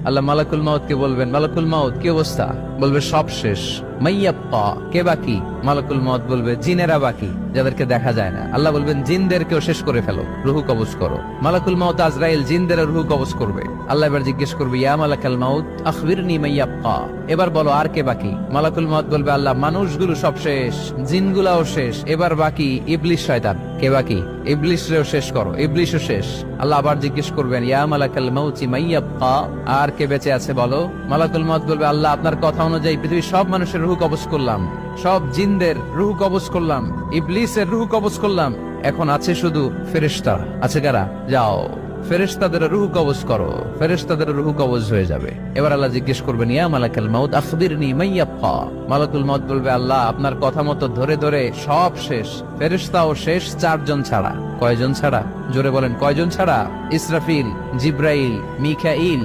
আল্লাহ মালাকুল মাউত কে বলবেন, মালাকুল মাউত কি অবস্থা? বলবে সব শেষ। মাইয়াপ্পা, কে বাকি? মালাকুল মাউত বলবে জিনেরা বাকি, যাদেরকে দেখা যায় না। আল্লাহ বলবেন জিনদেরকেও শেষ করে ফেলো, রুহু কবজ করো। মালাকুল মাউত আজরাইল জিনদের রুহু কবজ করবে। আল্লাহ এবার জিজ্ঞেস করবে, ইয়া মালাকাল মাউত আখবিরনি মাইয়াপ্পা, এবার বলো আর কে বাকি? মালাকুল মাউত বলবে, আল্লাহ মানুষগুলো সব শেষ, জিনগুলাও শেষ, এবার বাকি ইবলিস শয়তান। কে বাকি? ইবলিসরেও শেষ করো, ইবলিসও শেষ। আল্লাহ আবার জিজ্ঞেস করবেন, ইয়া মালাকাল মাউতি মাইয়াপ্পা, আর কে বেঁচে আছে বলো? মালাকুল মাউত বলবে, আল্লাহ আপনার কথা অনুযায়ী পৃথিবীর সব মানুষের রুহু কবজ করলাম, সব জিনদের রুহু কবজ করলাম, ইবলিসের রুহু কবজ করলাম, এখন আছে শুধু ফেরেশতা। আছে কারা? যাও ফেরেশতাদের রুহু কবজ করো। ফেরেশতাদের রুহু কবজ হয়ে যাবে। এবার আল্লাহ জিজ্ঞেস করবেন, ইয়া মালাকাল মাউত আখবিরনি মাইয়াপ্পা। মালাকুল মাউত বলবে, আল্লাহ আপনার কথা মতো ধরে ধরে সব শেষ, ফেরেশতাও শেষ, 4 জন ছাড়া। কয়জন ছাড়া? জোরে বলেন, কয়জন ছাড়া? ইসরাফিল, জিব্রাইল, মিকাইল,